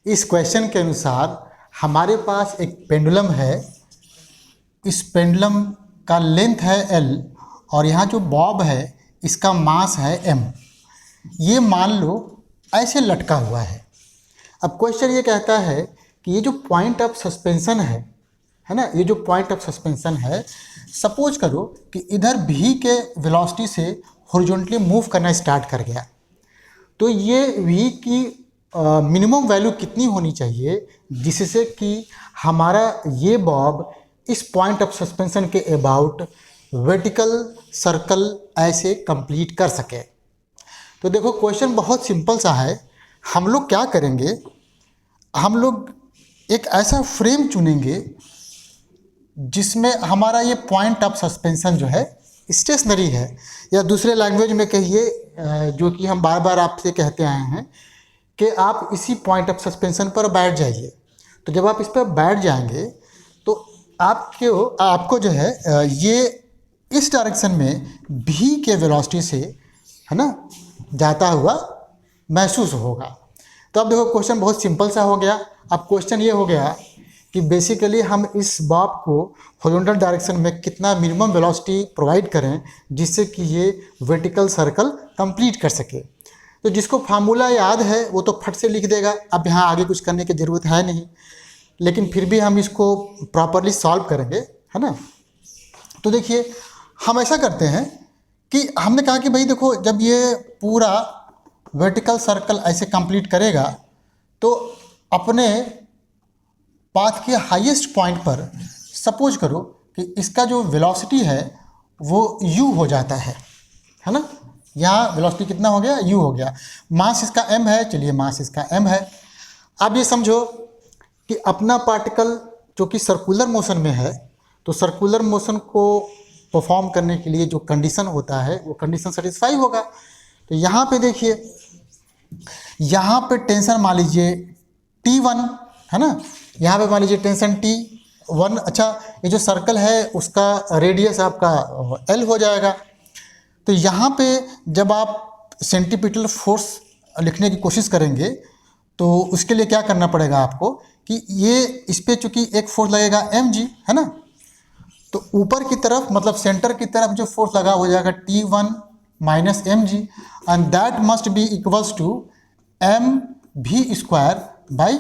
इस क्वेश्चन के अनुसार हमारे पास एक पेंडुलम है। इस पेंडुलम का लेंथ है L और यहाँ जो बॉब है इसका मास है M। ये मान लो ऐसे लटका हुआ है। अब क्वेश्चन ये कहता है कि ये जो पॉइंट ऑफ सस्पेंशन है ना, ये जो पॉइंट ऑफ सस्पेंशन है, सपोज करो कि इधर V के वेलोसिटी से हॉरिजॉन्टली मूव करना स्टार्ट कर गया, तो ये V की मिनिमम वैल्यू कितनी होनी चाहिए जिससे कि हमारा ये बॉब इस पॉइंट ऑफ सस्पेंशन के अबाउट वर्टिकल सर्कल ऐसे कंप्लीट कर सके। तो देखो क्वेश्चन बहुत सिंपल सा है। हम लोग क्या करेंगे, हम लोग एक ऐसा फ्रेम चुनेंगे जिसमें हमारा ये पॉइंट ऑफ सस्पेंशन जो है स्टेशनरी है, या दूसरे लैंग्वेज में कहिए जो कि हम बार बार आपसे कहते आए हैं कि आप इसी पॉइंट ऑफ सस्पेंशन पर बैठ जाइए। तो जब आप इस पर बैठ जाएंगे तो आपको जो है ये इस डायरेक्शन में V के वेलोसिटी से है ना जाता हुआ महसूस होगा। तो अब देखो क्वेश्चन बहुत सिंपल सा हो गया। अब क्वेश्चन ये हो गया कि बेसिकली हम इस बॉब को हॉरिजॉन्टल डायरेक्शन में कितना मिनिमम वेलोसिटी प्रोवाइड करें जिससे कि ये वर्टिकल सर्कल कंप्लीट कर सके। तो जिसको फार्मूला याद है वो तो फट से लिख देगा। अब यहाँ आगे कुछ करने की ज़रूरत है नहीं, लेकिन फिर भी हम इसको प्रॉपरली सॉल्व करेंगे, है ना। तो देखिए हम ऐसा करते हैं कि हमने कहा कि भाई देखो, जब ये पूरा वर्टिकल सर्कल ऐसे कंप्लीट करेगा तो अपने पाथ के हाईएस्ट पॉइंट पर सपोज करो कि इसका जो वेलोसिटी है वो u हो जाता है ना। यहाँ वेलोसिटी कितना हो गया, u हो गया। मास इसका m है, चलिए मास इसका m है। अब ये समझो कि अपना पार्टिकल जो कि सर्कुलर मोशन में है, तो सर्कुलर मोशन को परफॉर्म करने के लिए जो कंडीशन होता है वो कंडीशन सेटिस्फाई होगा। तो यहाँ पे देखिए, यहाँ पे टेंशन मान लीजिए T1 है ना, यहाँ पे मान लीजिए टेंशन T1। अच्छा, ये जो सर्कल है उसका रेडियस आपका L हो जाएगा। तो यहाँ पे जब आप सेंटीपिटल फोर्स लिखने की कोशिश करेंगे तो उसके लिए क्या करना पड़ेगा आपको कि ये इस पर चूँकि एक फोर्स लगेगा mg है ना, तो ऊपर की तरफ मतलब सेंटर की तरफ जो फोर्स लगा हो जाएगा T1 minus mg, and that must be equals to mv² by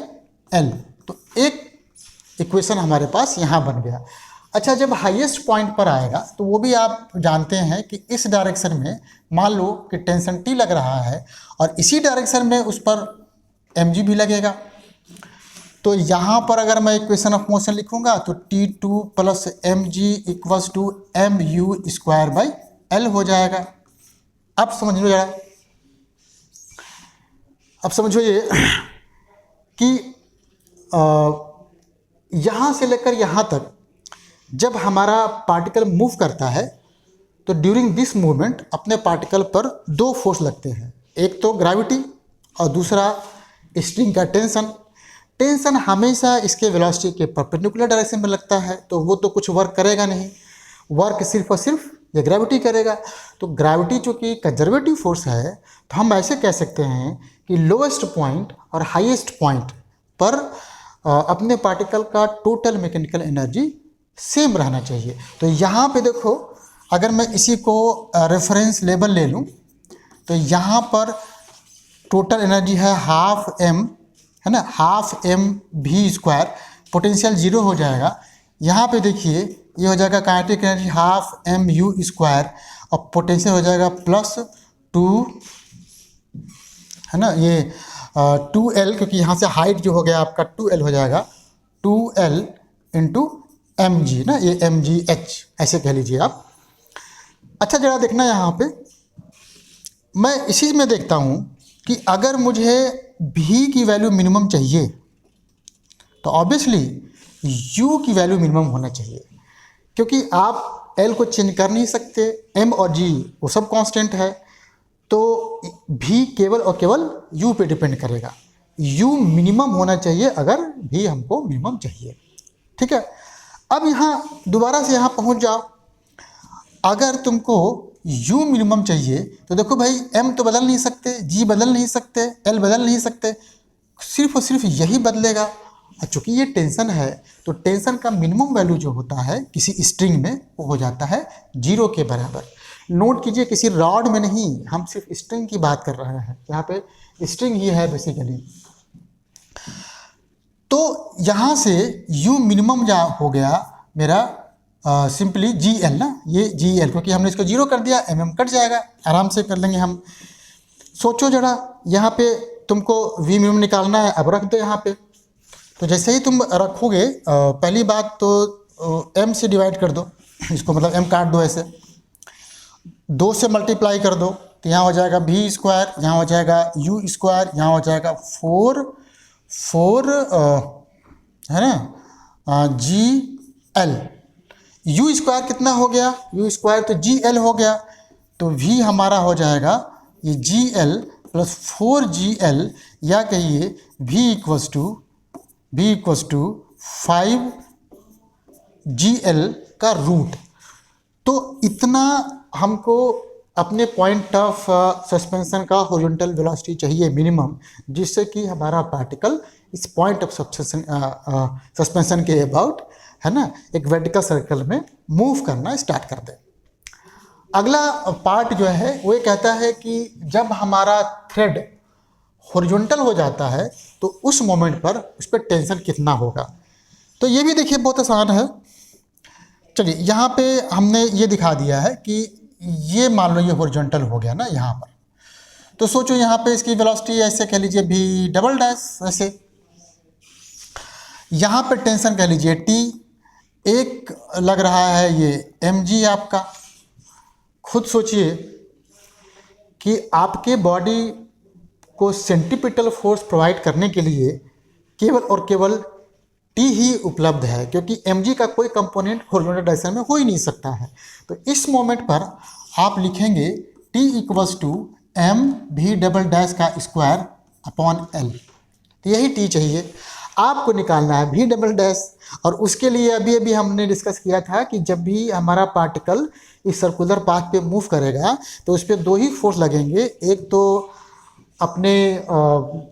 L। तो एक इक्वेशन हमारे पास यहाँ बन गया। अच्छा, जब हाईएस्ट पॉइंट पर आएगा तो वो भी आप जानते हैं कि इस डायरेक्शन में मान लो कि टेंशन T लग रहा है और इसी डायरेक्शन में उस पर mg भी लगेगा। तो यहाँ पर अगर मैं इक्वेशन ऑफ मोशन लिखूंगा तो T2 plus mg equals to mu² by L हो जाएगा। अब समझ लो जरा, अब समझो ये कि यहाँ से लेकर यहाँ तक जब हमारा पार्टिकल मूव करता है तो ड्यूरिंग दिस मूवमेंट अपने पार्टिकल पर दो फोर्स लगते हैं, एक तो ग्रेविटी और दूसरा स्ट्रिंग का टेंशन। टेंशन हमेशा इसके वेलोसिटी के परपेंडिकुलर डायरेक्शन में लगता है, तो वो तो कुछ वर्क करेगा नहीं, वर्क सिर्फ और सिर्फ ये ग्रेविटी करेगा। तो ग्रेविटी चूँकि कंजर्वेटिव फोर्स है तो हम ऐसे कह सकते हैं कि लोएस्ट पॉइंट और हाईएस्ट पॉइंट पर अपने पार्टिकल का टोटल मैकेनिकल एनर्जी सेम रहना चाहिए। तो यहाँ पे देखो, अगर मैं इसी को रेफरेंस लेवल ले लूँ तो यहाँ पर टोटल एनर्जी है हाफ m है ना, हाफ mv², पोटेंशियल 0 हो जाएगा। यहाँ पे देखिए ये हो जाएगा काइनेटिक एनर्जी हाफ mu² और पोटेंशियल हो जाएगा +2 है ना, ये 2L, क्योंकि यहाँ से हाइट जो हो गया आपका 2L हो जाएगा, 2L इंटू mg ना, ये mgh ऐसे कह लीजिए आप। अच्छा जरा देखना, यहाँ पे मैं इसी में देखता हूँ कि अगर मुझे v की वैल्यू मिनिमम चाहिए तो ऑब्वियसली u की वैल्यू मिनिमम होना चाहिए, क्योंकि आप L को चेंज कर नहीं सकते, m और g वो सब कांस्टेंट है, तो v केवल और केवल u पे डिपेंड करेगा। u मिनिमम होना चाहिए अगर v हमको मिनिमम चाहिए, ठीक है। अब यहाँ दोबारा से यहाँ पहुँच जाओ, अगर तुमको u मिनिमम चाहिए तो देखो भाई m तो बदल नहीं सकते, g बदल नहीं सकते, l बदल नहीं सकते, सिर्फ और सिर्फ यही बदलेगा। और चूँकि ये टेंशन है तो टेंशन का मिनिमम वैल्यू जो होता है किसी स्ट्रिंग में वो हो जाता है 0 के बराबर। नोट कीजिए किसी रॉड में नहीं, हम सिर्फ स्ट्रिंग की बात कर रहे हैं, यहाँ पे स्ट्रिंग ही है बेसिकली। तो यहाँ से u मिनिमम जा हो गया मेरा सिंपली GL ना, ये GL, क्योंकि हमने इसको 0 कर दिया, mm कट जाएगा, आराम से कर लेंगे हम। सोचो जरा, यहाँ पे तुमको v मिनिमम निकालना है, अब रख दो यहाँ पे। तो जैसे ही तुम रखोगे पहली बात तो m से डिवाइड कर दो इसको, मतलब m काट दो, ऐसे 2 से मल्टीप्लाई कर दो तो यहाँ हो जाएगा v स्क्वायर, यहाँ हो जाएगा u स्क्वायर, यहाँ हो जाएगा 4 है ना GL। u स्क्वायर कितना हो गया, u स्क्वायर तो GL हो गया, तो v हमारा हो जाएगा ये GL प्लस 4GL, या कहिए v इक्वस टू 5GL का रूट। तो इतना हमको अपने पॉइंट ऑफ सस्पेंशन का हॉरिजॉन्टल वेलोसिटी चाहिए मिनिमम, जिससे कि हमारा पार्टिकल इस पॉइंट ऑफ सस्पेंशन के अबाउट, है ना, एक वर्टिकल सर्कल में मूव करना स्टार्ट कर दे। अगला पार्ट जो है वो ये कहता है कि जब हमारा थ्रेड हॉरिजॉन्टल हो जाता है तो उस मोमेंट पर उस पर टेंशन कितना होगा। तो ये भी देखिए बहुत आसान है। चलिए यहाँ पे हमने ये दिखा दिया है कि ये मान लो ये हॉरिजॉन्टल हो गया ना यहाँ पर, तो सोचो यहाँ पे इसकी वेलोसिटी ऐसे कह लीजिए v डबल डैश, ऐसे यहाँ पे टेंशन कह लीजिए T, एक लग रहा है ये mg आपका। खुद सोचिए कि आपके बॉडी को सेंट्रीपिटल फोर्स प्रोवाइड करने के लिए केवल और केवल T ही उपलब्ध है, क्योंकि mg का कोई कंपोनेंट हॉरिजॉन्टल डायरेक्शन में हो ही नहीं सकता है। तो इस मोमेंट पर आप लिखेंगे T equals to mv double dash का स्क्वायर अपॉन L। तो यही T चाहिए आपको, निकालना है v डबल डैश। और उसके लिए अभी हमने डिस्कस किया था कि जब भी हमारा पार्टिकल इस सर्कुलर पाथ पे मूव करेगा तो उस पर 2 ही फोर्स लगेंगे, एक तो अपने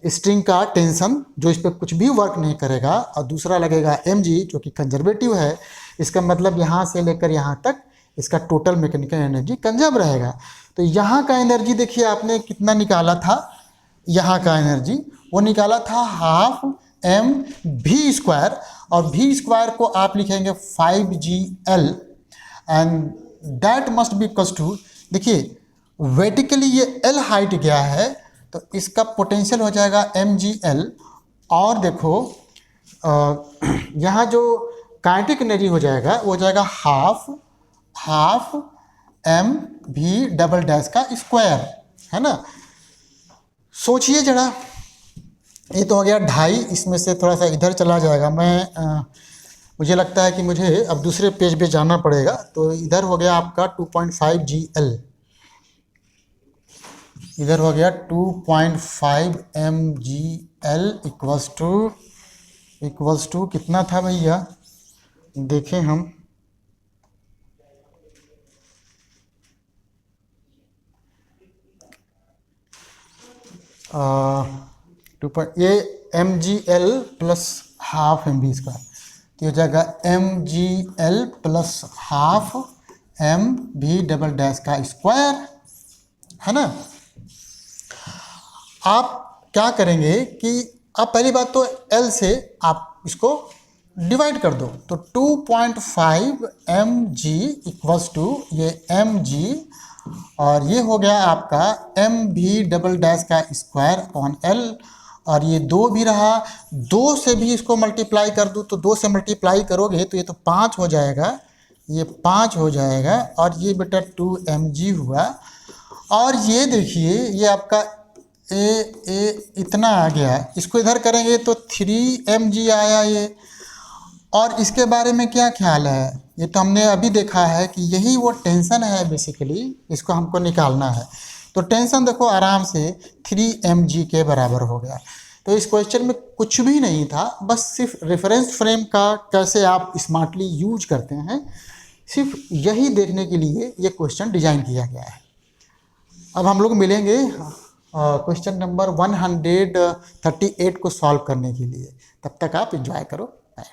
स्ट्रिंग का टेंशन जो इस पर कुछ भी वर्क नहीं करेगा, और दूसरा लगेगा mg जो कि कंजर्वेटिव है। इसका मतलब यहाँ से लेकर यहाँ तक इसका टोटल मैकेनिकल एनर्जी कंजर्व रहेगा। तो यहाँ का एनर्जी देखिए आपने कितना निकाला था, यहाँ का एनर्जी वो निकाला था हाफ mv स्क्वायर, और v स्क्वायर को आप लिखेंगे 5GL, and that must be equals to, देखिए वर्टिकली ये L हाइट गया है तो इसका पोटेंशियल हो जाएगा mgl, और देखो यहाँ जो काइनेटिक एनर्जी हो जाएगा वो हो जाएगा हाफ mv डबल डैश का स्क्वायर, है ना। सोचिए जरा, ये तो हो गया 2.5, इसमें से थोड़ा सा इधर चला जाएगा। मुझे लगता है कि मुझे अब दूसरे पेज पे जाना पड़ेगा। तो इधर हो गया आपका 2.5GL, इधर हो गया 2.5 mgl इक्वल्स टू कितना था भैया, देखें हम, ये mgl plus half mv square, तो हो जाएगा mgl plus half mv double dash का स्क्वायर, है ना। आप क्या करेंगे कि आप पहली बात तो L से आप इसको डिवाइड कर दो, तो 2.5 mg इक्वल्स टू ये mg, और ये हो गया आपका mv डबल डैश का स्क्वायर अपॉन L, और ये 2 भी रहा, 2 से भी इसको मल्टीप्लाई कर दूँ तो 2 से मल्टीप्लाई करोगे तो ये तो 5 हो जाएगा, ये 5 हो जाएगा, और ये बेटा 2 mg हुआ। और ये देखिए ये आपका इतना आ गया, इसको इधर करेंगे तो 3 mg आया ये। और इसके बारे में क्या ख्याल है, ये तो हमने अभी देखा है कि यही वो टेंशन है बेसिकली, इसको हमको निकालना है। तो टेंशन देखो आराम से 3 mg के बराबर हो गया। तो इस क्वेश्चन में कुछ भी नहीं था, बस सिर्फ रेफरेंस फ्रेम का कैसे आप स्मार्टली यूज करते हैं, सिर्फ यही देखने के लिए ये क्वेश्चन डिज़ाइन किया गया है। अब हम लोग मिलेंगे क्वेश्चन नंबर 138 को सॉल्व करने के लिए। तब तक आप एंजॉय करो। बाय।